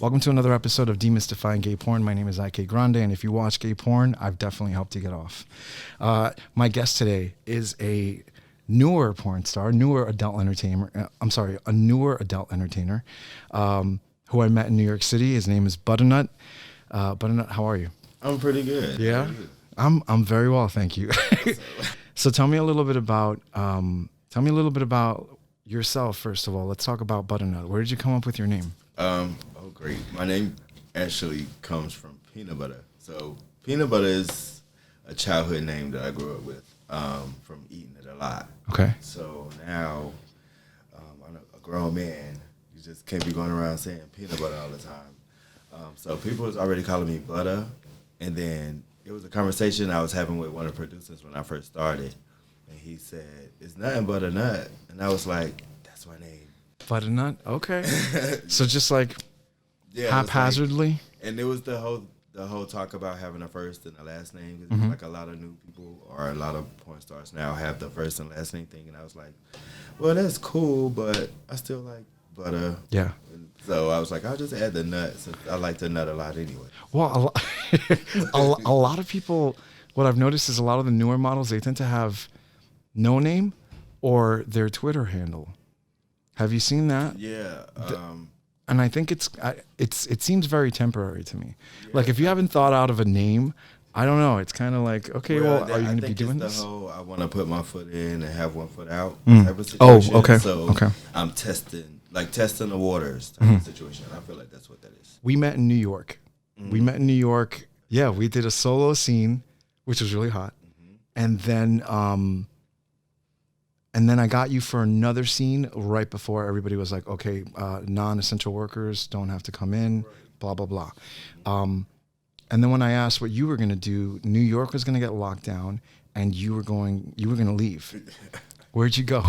Welcome to another episode of Demystifying Gay Porn. My name is IK Grande, and if you watch gay porn, I've definitely helped you get off. My guest today is a newer porn star, a newer adult entertainer, who I met in New York City. His name is Butta Nutt. Butta Nutt, how are you? I'm pretty good. Yeah, I'm very well, thank you. So tell me a little bit about yourself. First of all, let's talk about Butta Nutt. Where did you come up with your name? Great. My name actually comes from peanut butter. So peanut butter is a childhood name that I grew up with from eating it a lot. Okay. So now I'm a grown man. You just can't be going around saying peanut butter all the time. So people was already calling me Butter. And then it was a conversation I was having with one of the producers when I first started. And he said, "It's nothing but a nut." And I was like, that's my name. Butta Nutt? Okay. So just like haphazardly? Like, and it was the whole talk about having a first and a last name. Because like a lot of new people or a lot of porn stars now have the first and last name thing. And I was like, well, that's cool, but I still like Butter. Yeah. And so I was like, I'll just add the nut since I like the nut a lot anyway. Well, a lot of people, what I've noticed is a lot of the newer models, they tend to have no name or their Twitter handle. Have you seen that? Yeah. And I think it seems very temporary to me. Yeah. Like if you haven't thought out of a name, I don't know. It's kind of like, okay, well are you going to be doing this? The whole I want to put my foot in and have one foot out type of situation. Oh, okay. So okay. I'm testing the waters type of situation. I feel like that's what that is. We met in New York. Yeah, we did a solo scene, which was really hot. And then I got you for another scene right before everybody was like, okay, non-essential workers don't have to come in, blah, blah, blah. And then when I asked what you were going to do, New York was going to get locked down and you were going to leave. Where'd you go?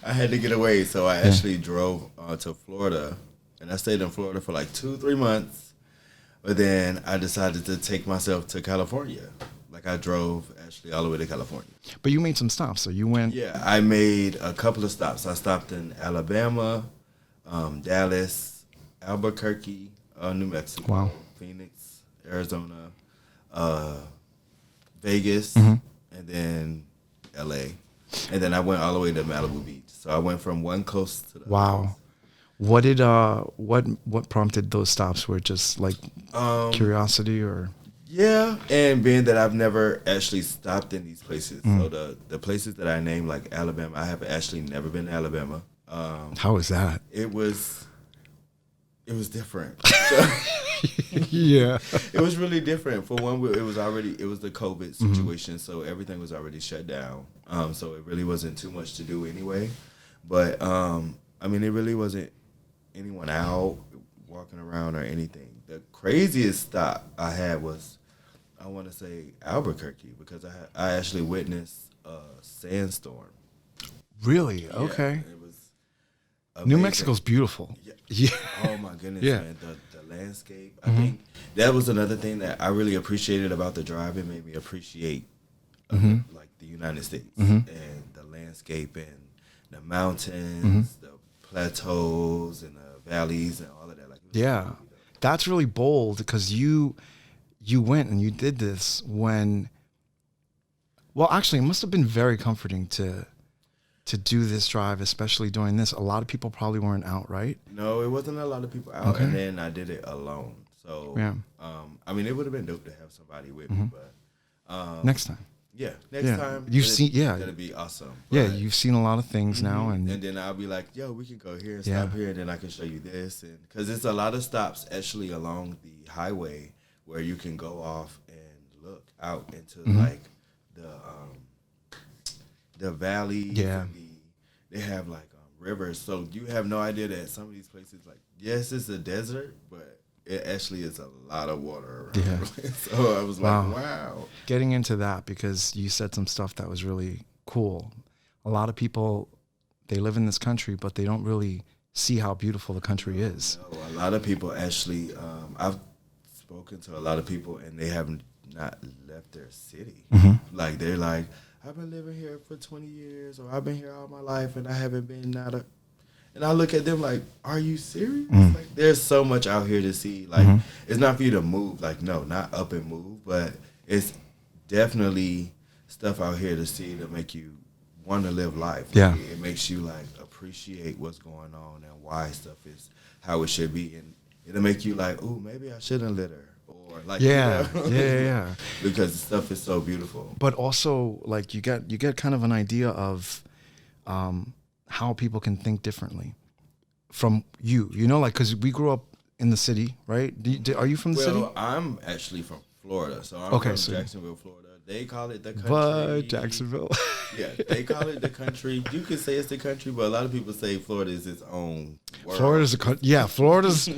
I had to get away. So I actually drove to Florida, and I stayed in Florida for like 2-3 months. But then I decided to take myself to California. Like I drove actually all the way to California. But you made some stops, so you went. Yeah, I made a couple of stops. I stopped in Alabama, Dallas, Albuquerque, New Mexico, wow. Phoenix, Arizona, Vegas, and then LA. And then I went all the way to Malibu Beach. So I went from one coast to the other. What did what prompted those stops? Were it just like curiosity or? Yeah, and being that I've never actually stopped in these places. So the places that I named, like Alabama, I have actually never been to Alabama. How was that? It was different. Yeah. It was really different. For one, it was the COVID situation, so everything was already shut down. So it really wasn't too much to do anyway. But I mean, it really wasn't anyone out walking around or anything. The craziest stop I had was, I want to say, Albuquerque, because I actually witnessed a sandstorm. Really? Yeah, okay. It was amazing. New Mexico's beautiful. Yeah. Oh my goodness, yeah. man. The landscape. I think that was another thing that I really appreciated about the drive. It made me appreciate like the United States and the landscape and the mountains, the plateaus and the valleys and all of that. Like, yeah. That's really bold because you went and you did this when, well, actually, it must have been very comforting to do this drive, especially doing this. A lot of people probably weren't out, right? No, it wasn't a lot of people out, and then I did it alone. So, yeah. I mean, it would have been dope to have somebody with me, but next time. Yeah, next time. That'd be awesome. Yeah, you've seen a lot of things now, and then I'll be like, yo, we can go here and stop here, and then I can show you this, and because it's a lot of stops actually along the highway where you can go off and look out into like the valley. Yeah, they have like rivers, so you have no idea that some of these places, like, yes, it's a desert, but it actually is a lot of water around. Yeah. So I was like, wow. Getting into that, because you said some stuff that was really cool. A lot of people, they live in this country, but they don't really see how beautiful the country is. No, a lot of people actually, I've spoken to a lot of people, and they have not left their city. Like, they're like, I've been living here for 20 years, or I've been here all my life, and I haven't been And I look at them like, are you serious? Like, there's so much out here to see. Like, it's not for you to move. Like, no, not up and move, but it's definitely stuff out here to see to make you want to live life. Like, Yeah. it makes you like appreciate what's going on and why stuff is how it should be, and it'll make you like, ooh, maybe I shouldn't litter, or like, Yeah, you know? yeah. Because the stuff is so beautiful. But also, like, you get kind of an idea of how people can think differently from you. You know, like, because we grew up in the city, right? Are you from the city? Well, I'm actually from Florida, so I'm from Jacksonville, Florida. They call it the country. But Jacksonville. Yeah, they call it the country. You could say it's the country, but a lot of people say Florida is its own world. Florida's a country. Yeah, Florida's.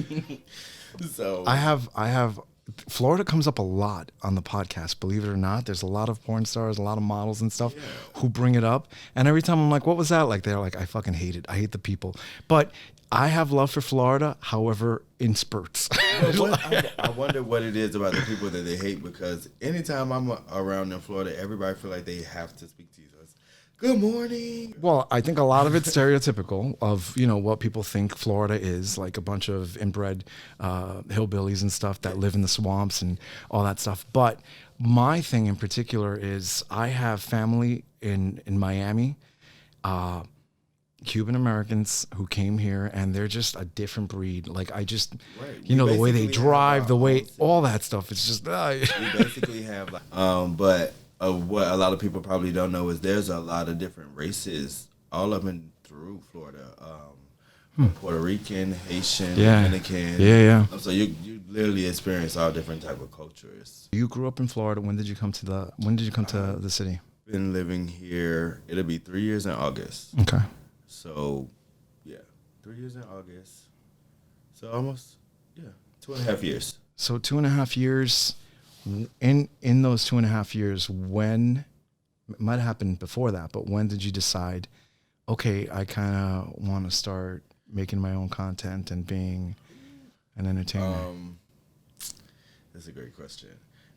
So I have. Florida comes up a lot on the podcast, believe it or not. There's a lot of porn stars, a lot of models and stuff who bring it up. And every time I'm like, what was that like? They're like, I fucking hate it. I hate the people. But I have love for Florida, however, in spurts. I wonder what it is about the people that they hate, because anytime I'm around in Florida, everybody feel like they have to speak to you. So it's, good morning. Well, I think a lot of it's stereotypical of, you know, what people think Florida is, like a bunch of inbred hillbillies and stuff that live in the swamps and all that stuff. But my thing in particular is I have family in Miami, Cuban Americans who came here, and they're just a different breed. Like, I just, you know, the way they drive, the way, all that stuff. It's just, we basically have, like, but what a lot of people probably don't know is there's a lot of different races, all of them through Florida. Puerto Rican, Haitian, Dominican. Yeah. So you literally experience all different type of cultures. You grew up in Florida. When did you come to the city? Been living here, it'll be 3 years in August. Okay. So, yeah, 3 years in August. So almost, 2.5 years. So 2.5 years. In those 2.5 years, when, it might have happened before that, but when did you decide, okay, I kind of want to start making my own content and being an entertainer? That's a great question,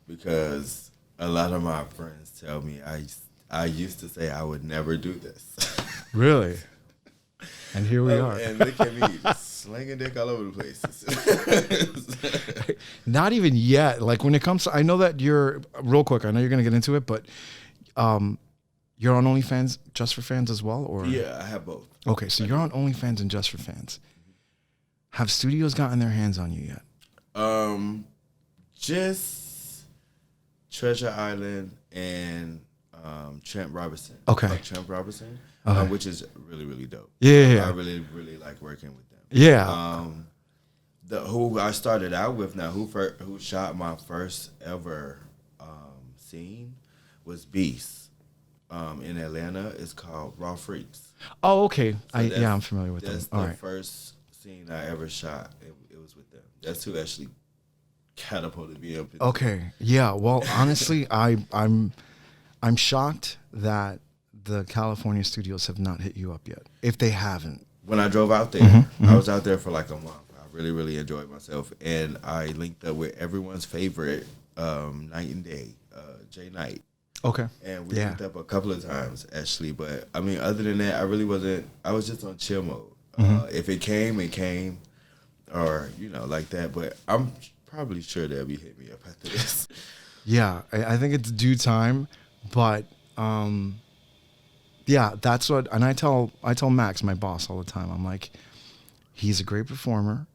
because a lot of my friends tell me I used to say I would never do this. Really? And here we are. And look at me, slinging dick all over the place. Not even yet. Like, when it comes to, I know that you're, real quick, I know you're going to get into it, but you're on OnlyFans just for fans as well? Or? Yeah, I have both. Okay, so you're on OnlyFans and just for fans. Have studios gotten their hands on you yet? Just Treasure Island and Trent Robinson. Okay. Like Trent Robinson, which is really, really dope. Yeah. I really, really like working with them. Yeah. Who I started out with now, who shot my first ever scene was Beast in Atlanta. It's called Raw Freaks. Oh, okay. I'm familiar with them. That's the first scene I ever shot. It was with them. That's who actually catapulted me up. Okay. Yeah. Well, honestly, I'm shocked that the California studios have not hit you up yet, if they haven't. When I drove out there, I was out there for like a month. I really, really enjoyed myself, and I linked up with everyone's favorite night and day, Jay Knight. Okay. And we linked up a couple of times, actually. But, I mean, other than that, I really wasn't. I was just on chill mode. If it came, or, you know, like that. But I'm probably sure they'll be hitting me up after this. Yeah, I think it's due time. But, yeah, that's what, and I tell Max, my boss, all the time. I'm like, he's a great performer.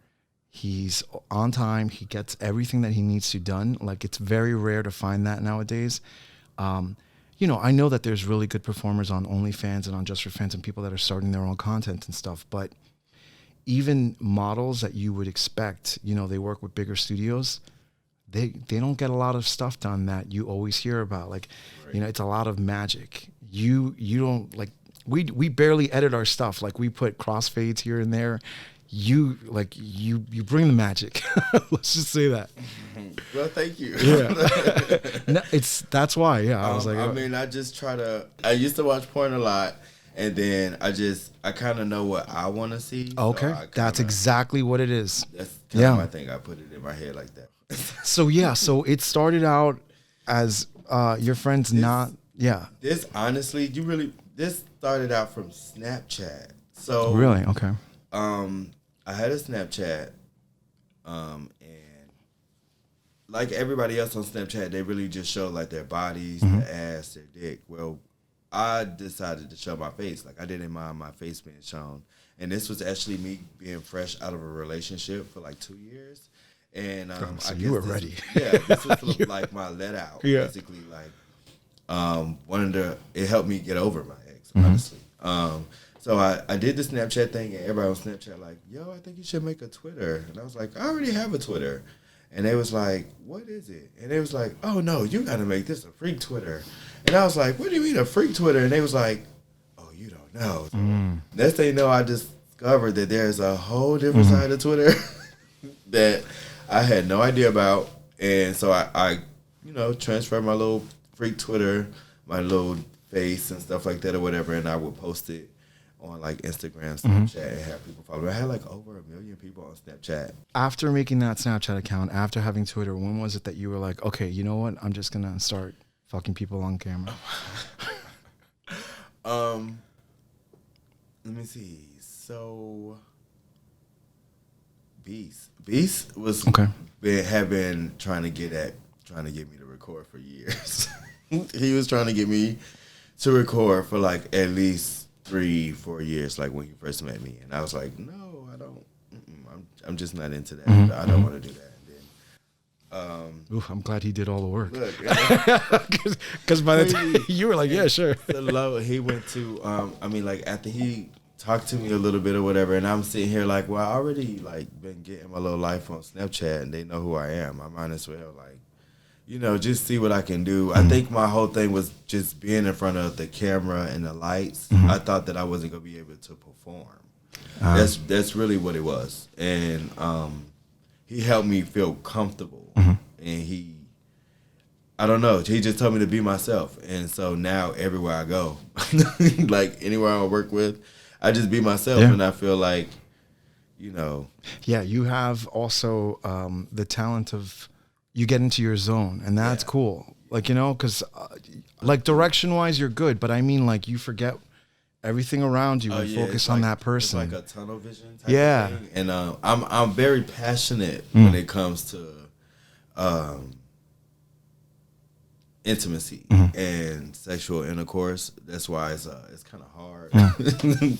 He's on time. He gets everything that he needs to done. Like, it's very rare to find that nowadays. You know, I know that there's really good performers on OnlyFans and on Just for Fans and people that are starting their own content and stuff. But even models that you would expect, you know, they work with bigger studios, they don't get a lot of stuff done that you always hear about. Like, you know, it's a lot of magic. You don't, like, we barely edit our stuff. Like, we put crossfades here and there. You bring the magic. Let's just say that. Well, thank you. Yeah. No, that's why. Yeah, I was like, I mean, I used to watch porn a lot, and then I kind of know what I want to see. Okay, so that's exactly what it is. That's kind of my thing. I put it in my head like that. So it started out as your friends This honestly, this started out from Snapchat. So really, okay. I had a Snapchat, and like everybody else on Snapchat, they really just show like their bodies, their ass, their dick. Well, I decided to show my face. Like I didn't mind my face being shown, and this was actually me being fresh out of a relationship for like 2 years. And So I you guess were this, ready. Yeah, this was like my let out, basically. Like it helped me get over my ex, honestly. So I did the Snapchat thing, and everybody on Snapchat like, yo, I think you should make a Twitter. And I was like, I already have a Twitter. And they was like, what is it? And they was like, oh, no, you got to make this a freak Twitter. And I was like, what do you mean a freak Twitter? And they was like, oh, you don't know. So next thing you know, I discovered that there's a whole different side of Twitter that I had no idea about. And so I transferred my little freak Twitter, my little face and stuff like that or whatever, and I would post it on like Instagram, Snapchat, and have people follow me. I had like over 1 million people on Snapchat. After making that Snapchat account, after having Twitter, when was it that you were like, okay, you know what? I'm just going to start fucking people on camera? Let me see. So Beast was had been trying to get me to record for years. He was trying to get me to record for like at least 3-4 years, like when he first met me, and I was like, no, I don't. I'm just not into that. I don't want to do that. And then, I'm glad he did all the work. Look, because by the time you were like, yeah, sure. He went to, after he talked to me a little bit or whatever, and I'm sitting here like, well, I already like been getting my little life on Snapchat, and they know who I am. I might as well just see what I can do. I think my whole thing was just being in front of the camera and the lights. I thought that I wasn't gonna be able to perform. That's really what it was, and he helped me feel comfortable, and I don't know, he just told me to be myself, and so now everywhere I go, like anywhere I work with, I just be myself, and I feel like, Yeah, you have also the talent of, you get into your zone, and that's cool. Like, because like direction-wise, you're good, but I mean, like, you forget everything around you and focus on that person. It's like a tunnel vision type of thing. And I'm very passionate when it comes to intimacy and sexual intercourse. That's why it's kind of hard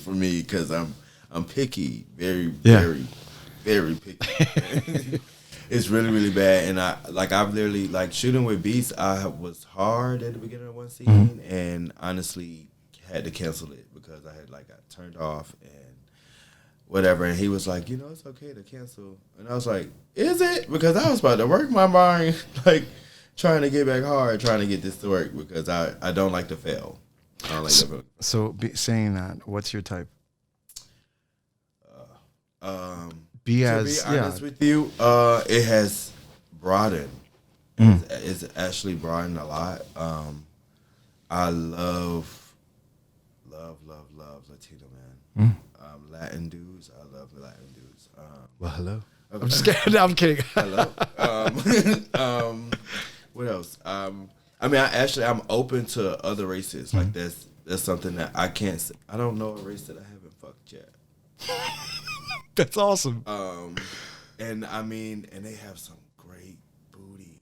for me, because I'm picky, very, very, very picky. It's really, really bad, and I've literally, like, shooting with Beast, I was hard at the beginning of one scene, and honestly had to cancel it because I had got turned off and whatever, and he was like, it's okay to cancel, and I was like, is it? Because I was about to work my mind, like, trying to get back hard, trying to get this to work, because I don't like to fail. I don't like to fail. So saying that, what's your type? To be honest with you, it has broadened. It's actually broadened a lot. I love Latino man. Latin dudes. I love Latin dudes. Well, hello. Okay. I'm just kidding. I'm kidding. Hello. What else? I'm open to other races. Like that's something that I can't. I don't know a race that I haven't fucked yet. That's awesome. And they have some great booty.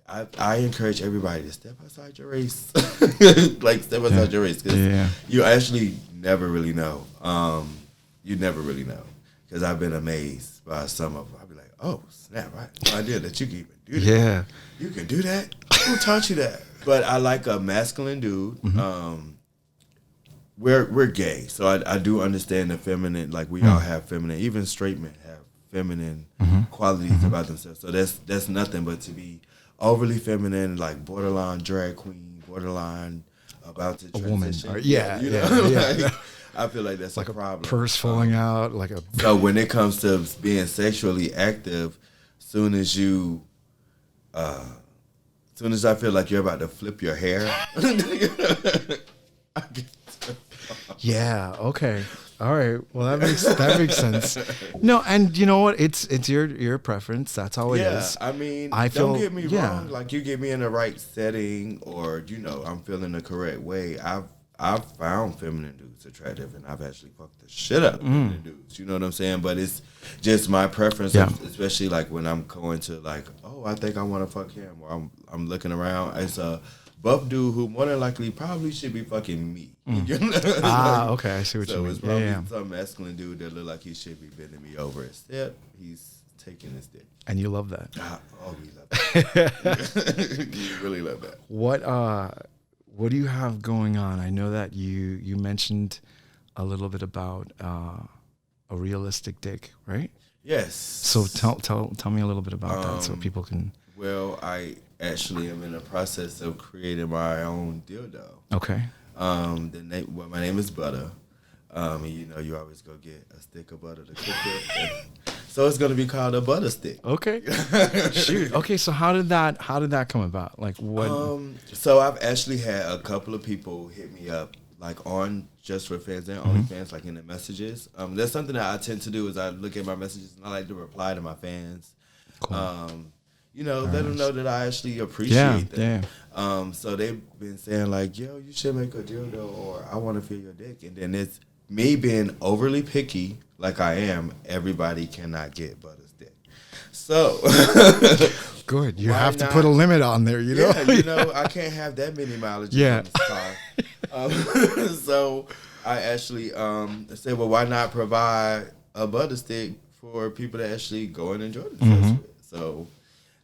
I encourage everybody to step outside your race. Like, step outside your race. Cause you actually never really know. You never really know. Because I've been amazed by some of them. I'll be like, oh, snap, I had no idea that you can even do that. Yeah. You can do that? Who taught you that? But I like a masculine dude. We're gay, so I do understand the feminine. Like, we all have feminine. Even straight men have feminine qualities about themselves. So that's nothing but to be overly feminine, like borderline drag queen, borderline about to transition. A woman. Yeah. I feel like that's like a problem. Purse falling out, like a. So when it comes to being sexually active, soon as I feel like you're about to flip your hair. Yeah. Okay. All right. Well, that makes sense. No, and you know what? It's your preference. That's how it is. Don't get me wrong. Like, you get me in the right setting, or I'm feeling the correct way. I've found feminine dudes attractive, and I've actually fucked the shit out of feminine dudes. You know what I'm saying? But it's just my preference, especially like when I'm going to like, oh, I think I want to fuck him, or I'm looking around. It's a buff dude who more than likely probably should be fucking me. Okay, I see what you mean. So it's probably some masculine dude that look like he should be bending me over. Instead, he's taking his dick. And you love that. We love that. You really love that. What do you have going on? I know that you mentioned a little bit about a realistic dick, right? Yes. So tell me a little bit about that so people can. Well, I actually am in the process of creating my own dildo. Okay. My name is Butta. And you always go get a stick of butter to cook with. So it's gonna be called a butter stick. Okay. Shoot. Okay. So how did that come about? Like what? So I've actually had a couple of people hit me up like on Just for Fans and OnlyFans, like in the messages. That's something that I tend to do is I look at my messages and I like to reply to my fans. Cool. Let them know that I actually appreciate them. Yeah. So they've been saying like, yo, you should make a dildo, or I want to feel your dick. And then it's me being overly picky, like I am. Everybody cannot get Butta's dick. So good. You have to put a limit on there, you know? Yeah, I can't have that many mileage on this car. So I actually said, well, why not provide a butter stick for people to actually go and enjoy themselves with? So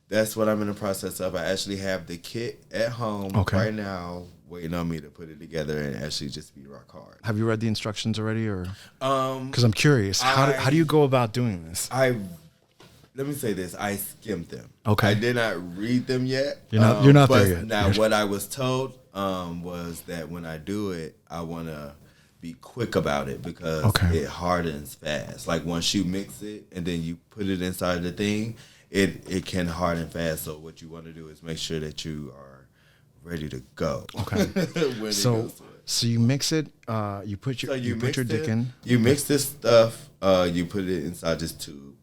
that's what I'm in the process of. I actually have the kit at home right now, waiting on me to put it together and actually just be rock hard. Have you read the instructions already, or? Because I'm curious, how do you go about doing this? Let me say this: I skimmed them. Okay. I did not read them yet. You're not there yet. Now, what I was told was that when I do it, I want to be quick about it because it hardens fast. Like once you mix it and then you put it inside the thing, it can harden fast. So what you want to do is make sure that you are ready to go. Okay. So you mix it. You put your dick in. You mix this stuff. You put it inside this tube.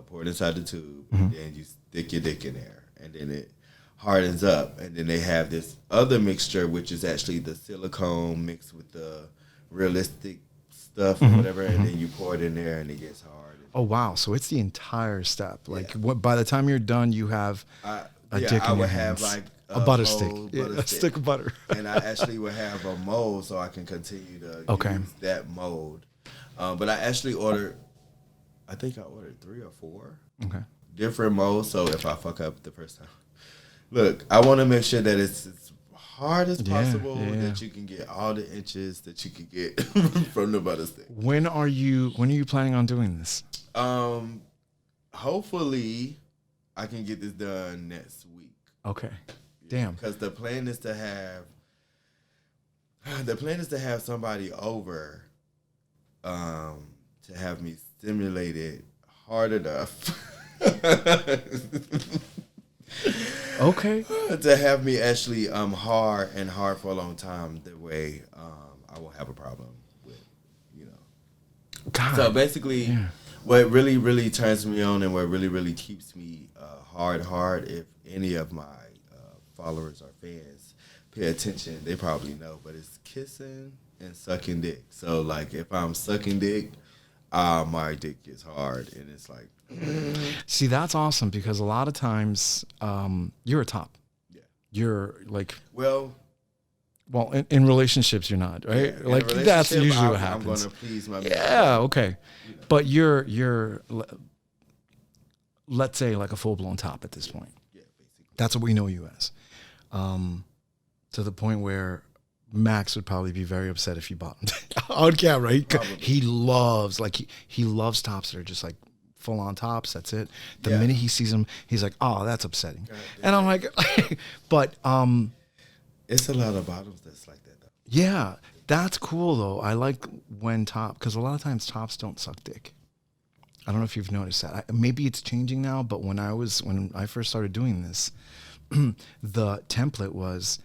Pour it inside the tube, and then you stick your dick in there, and then it hardens up. And then they have this other mixture, which is actually the silicone mixed with the realistic stuff or whatever, and then you pour it in there, and it gets hard. Oh wow! So it's the entire step. Like by the time you're done, you have a dick in your hands. Have like a butter stick, a stick of butter. And I actually would have a mold so I can continue to use that mold. But I actually ordered. I think I ordered 3 or 4 different molds. So if I fuck up the first time, look, I want to make sure that it's as hard as possible that you can get all the inches that you can get from the butter stick. When are you planning on doing this? Hopefully, I can get this done next week. Okay. Damn. Because the plan is to have somebody over, to have me stimulated hard enough. Okay. To have me actually hard for a long time, the way I won't have a problem with, God. So basically, what really, really turns me on and what really, really keeps me hard, if any of my followers or fans pay attention, they probably know, but it's kissing and sucking dick. So like if I'm sucking dick, my dick gets hard and it's like see, that's awesome because a lot of times you're a top. Yeah. You're like well in relationships you're not, right? Yeah, like that's usually what happens. I'm gonna please my man. Yeah, okay. But you're let's say like a full blown top at this point. Yeah, basically. That's what we know you as. To the point where Max would probably be very upset if you bought him on camera. He loves he loves tops that are just like full on tops. That's it. The minute he sees them, he's like, "Oh, that's upsetting." And I'm like, but it's a lot of bottoms that's like that though. Yeah, that's cool though. I like when because a lot of times tops don't suck dick. I don't know if you've noticed that. Maybe it's changing now, but when I first started doing this, the template was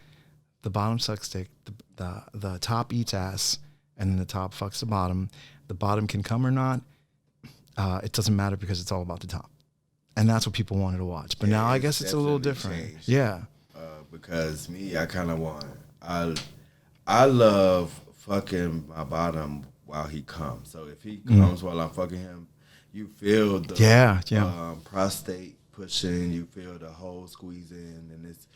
the bottom sucks dick, the top eats ass, and then the top fucks the bottom. The bottom can come or not. It doesn't matter because it's all about the top. And that's what people wanted to watch. But now I guess it's a little different. Changed. Yeah. Because me, I kind of want, I love fucking my bottom while he comes. So if he comes while I'm fucking him, you feel the prostate pushing, you feel the hole squeezing, and it's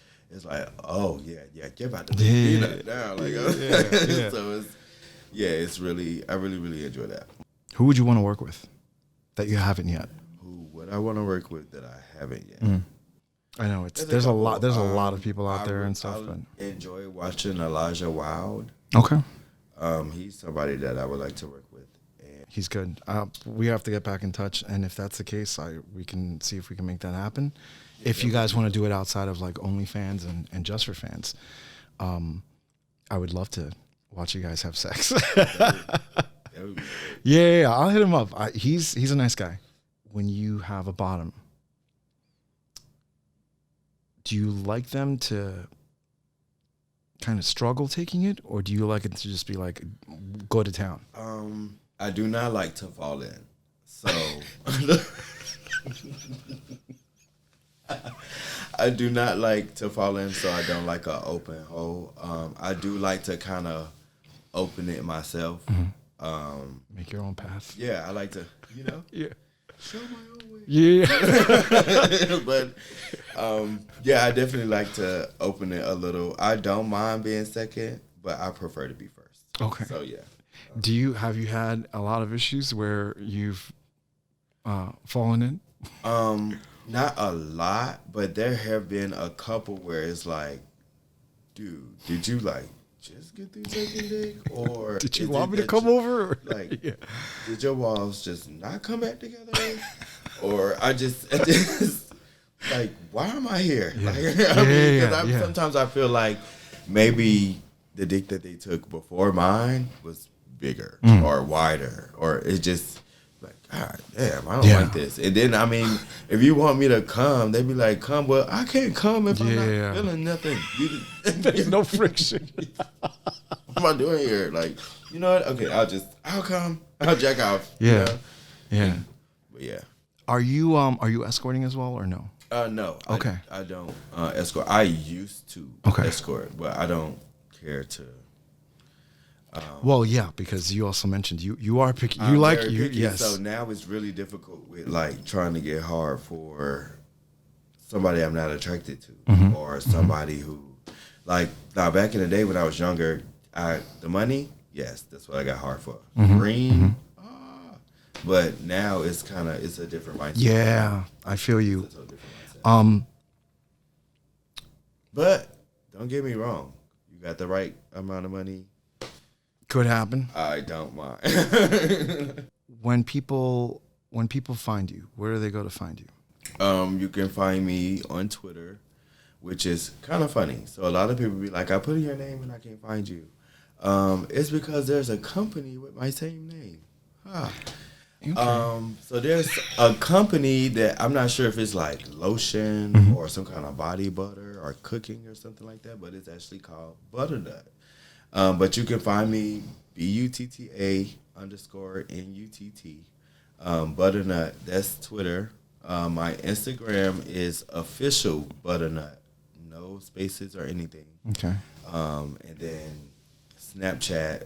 like, oh yeah, you're about to beat it down. Like, so it's really, I really enjoy that. Who would you want to work with that you haven't yet? Who would I want to work with that I haven't yet? I know there's a lot of people out there and stuff. But enjoy watching Elijah Wilde. Okay. He's somebody that I would like to work with. And he's good. We have to get back in touch, and if that's the case, we can see if we can make that happen. If you guys want to do it outside of like OnlyFans and just for fans, I would love to watch you guys have sex. Yeah, I'll hit him up. He's a nice guy. When you have a bottom, do you like them to kind of struggle taking it, or do you like it to just be like, go to town? I do not like to fall in. So I do not like to fall in, so I don't like an open hole. I do like to kind of open it myself. Make your own path. Yeah, I like to, yeah. Show my own way. Yeah. But yeah, I definitely like to open it a little. I don't mind being second, but I prefer to be first. Okay. So yeah. Have you had a lot of issues where you've fallen in? Not a lot, but there have been a couple where it's like, dude, did you like just get through taking dick, or did you want me to come over? Like, did your walls just not come back together? Or I just like, why am I here? Yeah. Like, sometimes I feel like maybe the dick that they took before mine was bigger or wider, or it's just like, God damn, I don't like this. And then, I mean, if you want me to come, they be like, come. Well, I can't come if I'm not feeling nothing. There's no friction. What am I doing here? Like, you know what? Okay, I'll come. I'll jack off. Yeah. Yeah. But yeah. Are you escorting as well or no? No. Okay. I don't escort. I used to escort, but I don't care to. Well, yeah, because you also mentioned you are picky. Yes. So now it's really difficult with like trying to get hard for somebody I'm not attracted to, or somebody who, like, now back in the day when I was younger, the money, yes, that's what I got hard for. Green, but now it's a different mindset. Yeah, I feel you. It's a different mindset. But don't get me wrong, you got the right amount of money. Could happen. I don't mind. When people find you, where do they go to find you? You can find me on Twitter, which is kind of funny. So a lot of people be like, I put in your name and I can't find you. It's because there's a company with my same name. Okay. So there's a company that I'm not sure if it's like lotion or some kind of body butter or cooking or something like that, but it's actually called Butternut. But you can find me BUTTA_NUTT. Butternut, that's Twitter. My Instagram is official Butternut. No spaces or anything. Okay. And then Snapchat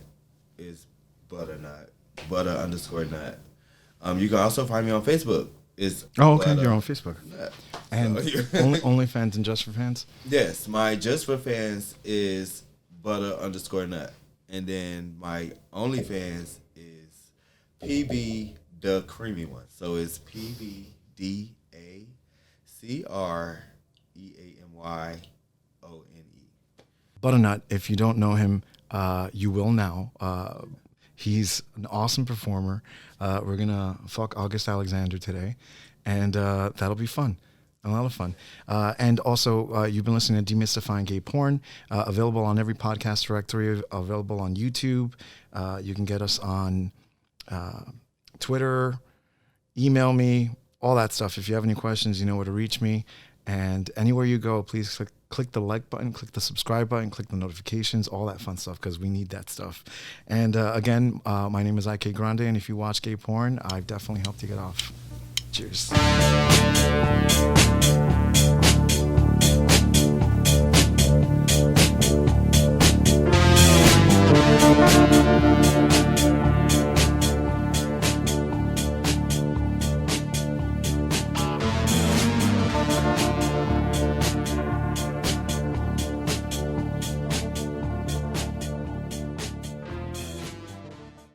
is Butternut. Butter_nut. You can also find me on Facebook. You're on Facebook. Nut. And only fans and just for fans? Yes, my just for fans is Butter_nut. And then my OnlyFans is PB the creamy one. So it's PBDACREAMYONE. Butternut, if you don't know him, you will now. He's an awesome performer. We're going to fuck August Alexander today, and that'll be fun. A lot of fun. And also, you've been listening to Demystifying Gay Porn, available on every podcast directory, available on YouTube. You can get us on Twitter, email me, all that stuff. If you have any questions, you know where to reach me. And anywhere you go, please click the like button, click the subscribe button, click the notifications, all that fun stuff, because we need that stuff. And again, my name is IK Grande, and if you watch gay porn, I've definitely helped you get off. Cheers.